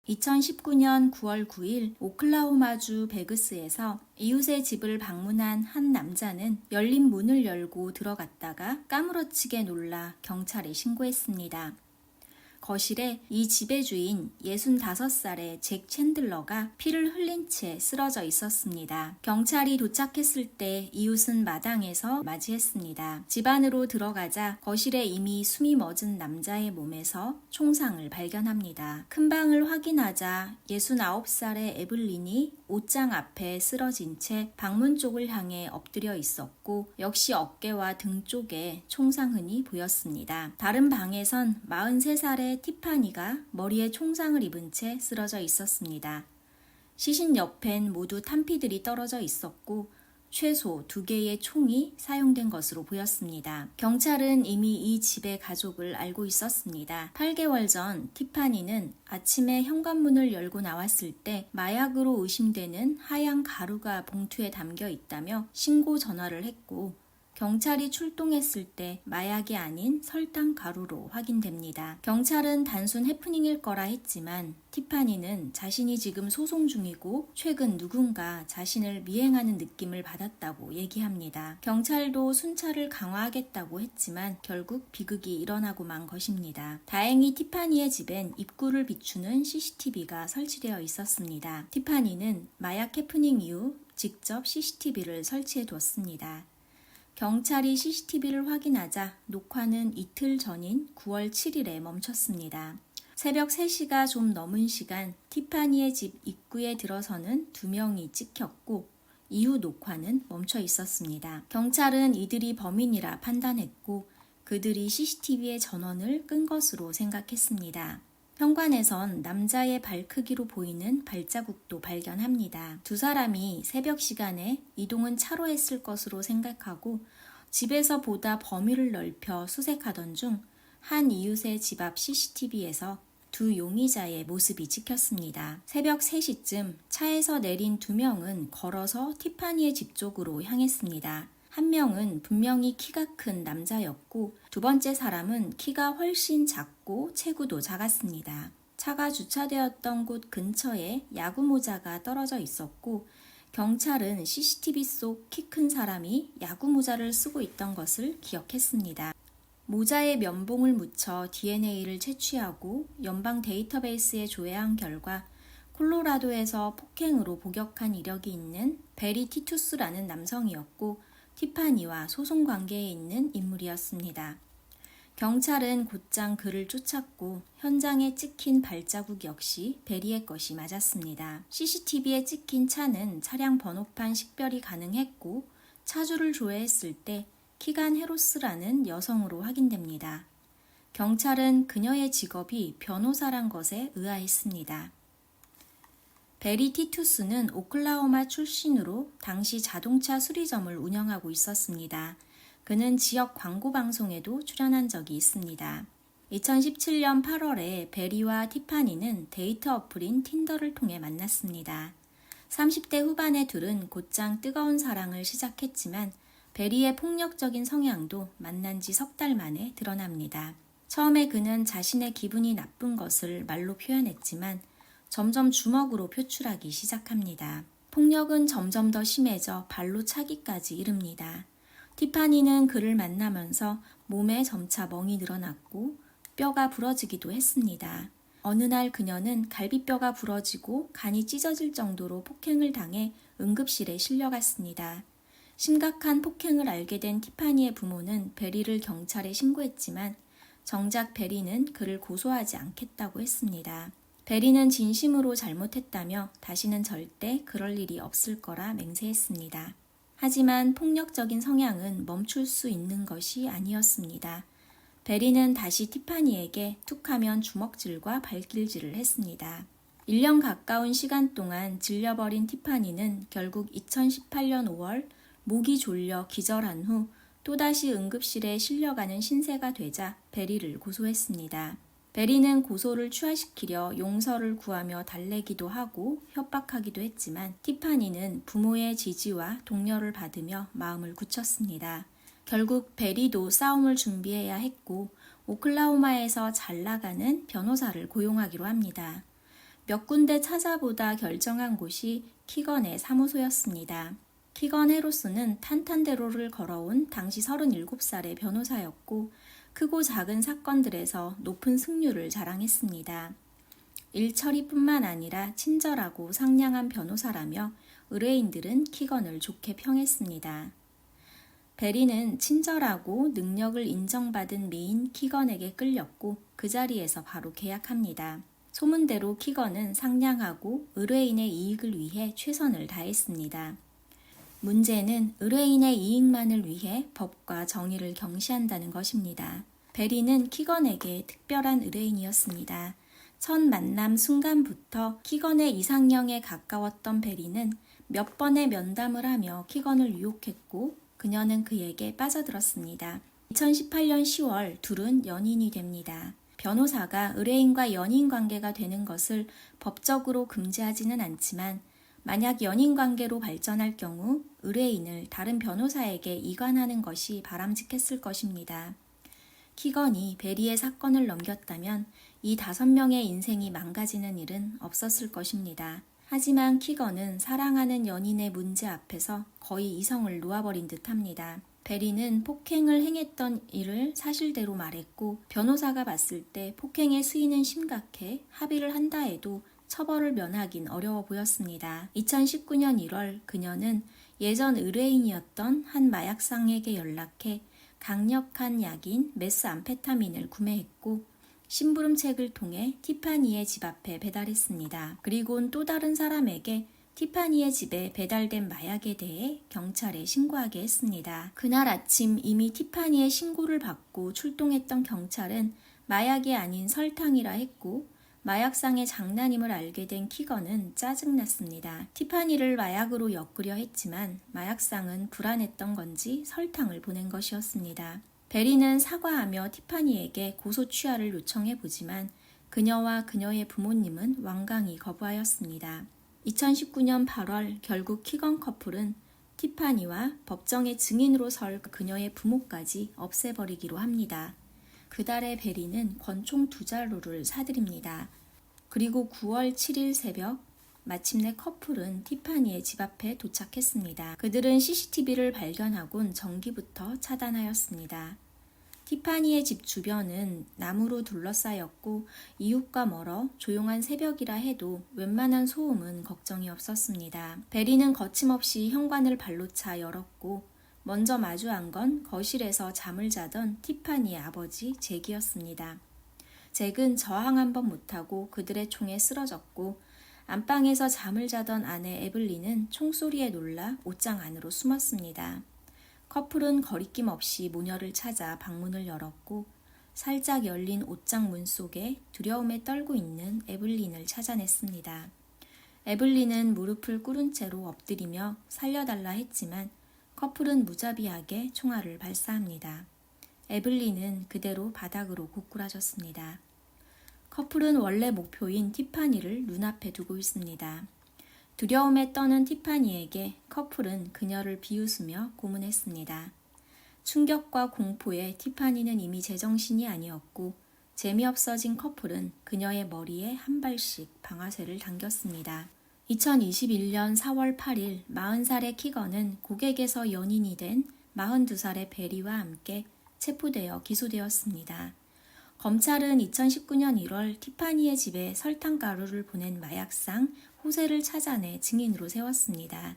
2019년 9월 9일 오클라호마주 베그스에서 이웃의 집을 방문한 한 남자는 열린 문을 열고 들어갔다가 까무러치게 놀라 경찰에 신고했습니다. 거실에 이 집의 주인 65살의 잭 챈들러가 피를 흘린 채 쓰러져 있었습니다. 경찰이 도착했을 때 이웃은 마당에서 맞이했습니다. 집 안으로 들어가자 거실에 이미 숨이 멎은 남자의 몸에서 총상을 발견합니다. 큰 방을 확인하자 69살의 에블린이 옷장 앞에 쓰러진 채 방문 쪽을 향해 엎드려 있었고 역시 어깨와 등 쪽에 총상흔이 보였습니다. 다른 방에선 43살의 티파니가 머리에 총상을 입은 채 쓰러져 있었습니다. 시신 옆엔 모두 탄피들이 떨어져 있었고 최소 2개의 총이 사용된 것으로 보였습니다. 경찰은 이미 이 집의 가족을 알고 있었습니다. 8개월 전 티파니는 아침에 현관문을 열고 나왔을 때 마약으로 의심되는 하얀 가루가 봉투에 담겨 있다며 신고 전화를 했고 경찰이 출동했을 때 마약이 아닌 설탕 가루로 확인됩니다. 경찰은 단순 해프닝일 거라 했지만 티파니는 자신이 지금 소송 중이고 최근 누군가 자신을 미행하는 느낌을 받았다고 얘기합니다. 경찰도 순찰을 강화하겠다고 했지만 결국 비극이 일어나고 만 것입니다. 다행히 티파니의 집엔 입구를 비추는 CCTV가 설치되어 있었습니다. 티파니는 마약 해프닝 이후 직접 CCTV를 설치해 뒀습니다. 경찰이 CCTV를 확인하자 녹화는 이틀 전인 9월 7일에 멈췄습니다. 새벽 3시가 좀 넘은 시간 티파니의 집 입구에 들어서는 2명이 찍혔고 이후 녹화는 멈춰 있었습니다. 경찰은 이들이 범인이라 판단했고 그들이 CCTV의 전원을 끈 것으로 생각했습니다. 현관에선 남자의 발 크기로 보이는 발자국도 발견합니다. 두 사람이 새벽 시간에 이동은 차로 했을 것으로 생각하고 집에서 보다 범위를 넓혀 수색하던 중 한 이웃의 집 앞 CCTV에서 두 용의자의 모습이 찍혔습니다. 새벽 3시쯤 차에서 내린 2명은 걸어서 티파니의 집 쪽으로 향했습니다. 한 명은 분명히 키가 큰 남자였고 두 번째 사람은 키가 훨씬 작고 체구도 작았습니다. 차가 주차되었던 곳 근처에 야구 모자가 떨어져 있었고 경찰은 CCTV 속 키 큰 사람이 야구 모자를 쓰고 있던 것을 기억했습니다. 모자에 면봉을 묻혀 DNA를 채취하고 연방 데이터베이스에 조회한 결과 콜로라도에서 폭행으로 복역한 이력이 있는 베리 티투스라는 남성이었고 티파니와 소송 관계에 있는 인물이었습니다. 경찰은 곧장 그를 쫓았고 현장에 찍힌 발자국 역시 베리의 것이 맞았습니다. CCTV에 찍힌 차는 차량 번호판 식별이 가능했고 차주를 조회했을 때 키간 헤로스라는 여성으로 확인됩니다. 경찰은 그녀의 직업이 변호사란 것에 의아했습니다. 베리 티투스는 오클라호마 출신으로 당시 자동차 수리점을 운영하고 있었습니다. 그는 지역 광고 방송에도 출연한 적이 있습니다. 2017년 8월에 베리와 티파니는 데이트 어플인 틴더를 통해 만났습니다. 30대 후반의 둘은 곧장 뜨거운 사랑을 시작했지만 베리의 폭력적인 성향도 만난 지 석 달 만에 드러납니다. 처음에 그는 자신의 기분이 나쁜 것을 말로 표현했지만 점점 주먹으로 표출하기 시작합니다. 폭력은 점점 더 심해져 발로 차기까지 이릅니다. 티파니는 그를 만나면서 몸에 점차 멍이 늘어났고 뼈가 부러지기도 했습니다. 어느 날 그녀는 갈비뼈가 부러지고 간이 찢어질 정도로 폭행을 당해 응급실에 실려갔습니다. 심각한 폭행을 알게 된 티파니의 부모는 베리를 경찰에 신고했지만 정작 베리는 그를 고소하지 않겠다고 했습니다. 베리는 진심으로 잘못했다며 다시는 절대 그럴 일이 없을 거라 맹세했습니다. 하지만 폭력적인 성향은 멈출 수 있는 것이 아니었습니다. 베리는 다시 티파니에게 툭하면 주먹질과 발길질을 했습니다. 1년 가까운 시간 동안 질려버린 티파니는 결국 2018년 5월 목이 졸려 기절한 후 또다시 응급실에 실려가는 신세가 되자 베리를 고소했습니다. 베리는 고소를 취하시키려 용서를 구하며 달래기도 하고 협박하기도 했지만 티파니는 부모의 지지와 독려를 받으며 마음을 굳혔습니다. 결국 베리도 싸움을 준비해야 했고 오클라호마에서 잘 나가는 변호사를 고용하기로 합니다. 몇 군데 찾아보다 결정한 곳이 키건의 사무소였습니다. 키건 해로스는 탄탄대로를 걸어온 당시 37살의 변호사였고 크고 작은 사건들에서 높은 승률을 자랑했습니다. 일 처리뿐만 아니라 친절하고 상냥한 변호사라며 의뢰인들은 키건을 좋게 평했습니다. 베리는 친절하고 능력을 인정받은 미인 키건에게 끌렸고 그 자리에서 바로 계약합니다. 소문대로 키건은 상냥하고 의뢰인의 이익을 위해 최선을 다했습니다. 문제는 의뢰인의 이익만을 위해 법과 정의를 경시한다는 것입니다. 베리는 키건에게 특별한 의뢰인이었습니다. 첫 만남 순간부터 키건의 이상형에 가까웠던 베리는 몇 번의 면담을 하며 키건을 유혹했고 그녀는 그에게 빠져들었습니다. 2018년 10월 둘은 연인이 됩니다. 변호사가 의뢰인과 연인 관계가 되는 것을 법적으로 금지하지는 않지만 만약 연인 관계로 발전할 경우 의뢰인을 다른 변호사에게 이관하는 것이 바람직했을 것입니다. 키건이 베리의 사건을 넘겼다면 이 5명의 인생이 망가지는 일은 없었을 것입니다. 하지만 키건은 사랑하는 연인의 문제 앞에서 거의 이성을 놓아버린 듯합니다. 베리는 폭행을 행했던 일을 사실대로 말했고 변호사가 봤을 때 폭행의 수위는 심각해 합의를 한다 해도 처벌을 면하긴 어려워 보였습니다. 2019년 1월 그녀는 예전 의뢰인이었던 한 마약상에게 연락해 강력한 약인 메스암페타민을 구매했고 심부름책을 통해 티파니의 집 앞에 배달했습니다. 그리고는 또 다른 사람에게 티파니의 집에 배달된 마약에 대해 경찰에 신고하게 했습니다. 그날 아침 이미 티파니의 신고를 받고 출동했던 경찰은 마약이 아닌 설탕이라 했고 마약상의 장난임을 알게 된 키건은 짜증났습니다. 티파니를 마약으로 엮으려 했지만 마약상은 불안했던 건지 설탕을 보낸 것이었습니다. 베리는 사과하며 티파니에게 고소 취하를 요청해보지만 그녀와 그녀의 부모님은 완강히 거부하였습니다. 2019년 8월 결국 키건 커플은 티파니와 법정의 증인으로 설 그녀의 부모까지 없애버리기로 합니다. 그달에 베리는 권총 2자루를 사들입니다. 그리고 9월 7일 새벽 마침내 커플은 티파니의 집 앞에 도착했습니다. 그들은 CCTV를 발견하곤 전기부터 차단하였습니다. 티파니의 집 주변은 나무로 둘러싸였고 이웃과 멀어 조용한 새벽이라 해도 웬만한 소음은 걱정이 없었습니다. 베리는 거침없이 현관을 발로 차 열었고 먼저 마주한 건 거실에서 잠을 자던 티파니의 아버지 잭이었습니다. 잭은 저항 한번 못하고 그들의 총에 쓰러졌고 안방에서 잠을 자던 아내 에블린은 총소리에 놀라 옷장 안으로 숨었습니다. 커플은 거리낌 없이 모녀를 찾아 방문을 열었고 살짝 열린 옷장 문 속에 두려움에 떨고 있는 에블린을 찾아냈습니다. 에블린은 무릎을 꿇은 채로 엎드리며 살려달라 했지만 커플은 무자비하게 총알을 발사합니다. 에블린은 그대로 바닥으로 고꾸라졌습니다. 커플은 원래 목표인 티파니를 눈앞에 두고 있습니다. 두려움에 떠는 티파니에게 커플은 그녀를 비웃으며 고문했습니다. 충격과 공포에 티파니는 이미 제정신이 아니었고 재미없어진 커플은 그녀의 머리에 한 발씩 방아쇠를 당겼습니다. 2021년 4월 8일 40살의 키건은 고객에서 연인이 된 42살의 베리와 함께 체포되어 기소되었습니다. 검찰은 2019년 1월 티파니의 집에 설탕가루를 보낸 마약상 호세를 찾아내 증인으로 세웠습니다.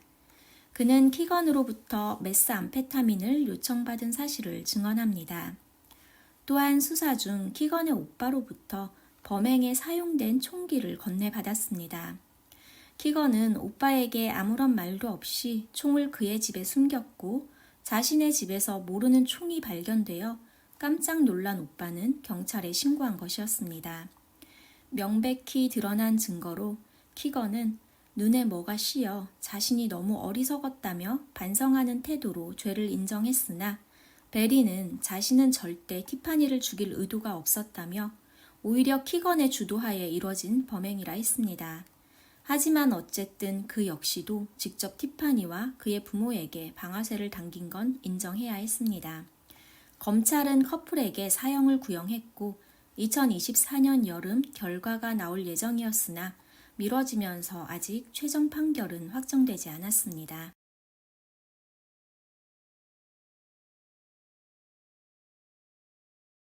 그는 키건으로부터 메스암페타민을 요청받은 사실을 증언합니다. 또한 수사 중 키건의 오빠로부터 범행에 사용된 총기를 건네받았습니다. 키건은 오빠에게 아무런 말도 없이 총을 그의 집에 숨겼고 자신의 집에서 모르는 총이 발견되어 깜짝 놀란 오빠는 경찰에 신고한 것이었습니다. 명백히 드러난 증거로 키건은 눈에 뭐가 씌여 자신이 너무 어리석었다며 반성하는 태도로 죄를 인정했으나 베리는 자신은 절대 티파니를 죽일 의도가 없었다며 오히려 키건의 주도하에 이뤄진 범행이라 했습니다. 하지만 어쨌든 그 역시도 직접 티파니와 그의 부모에게 방아쇠를 당긴 건 인정해야 했습니다. 검찰은 커플에게 사형을 구형했고 2024년 여름 결과가 나올 예정이었으나 미뤄지면서 아직 최종 판결은 확정되지 않았습니다.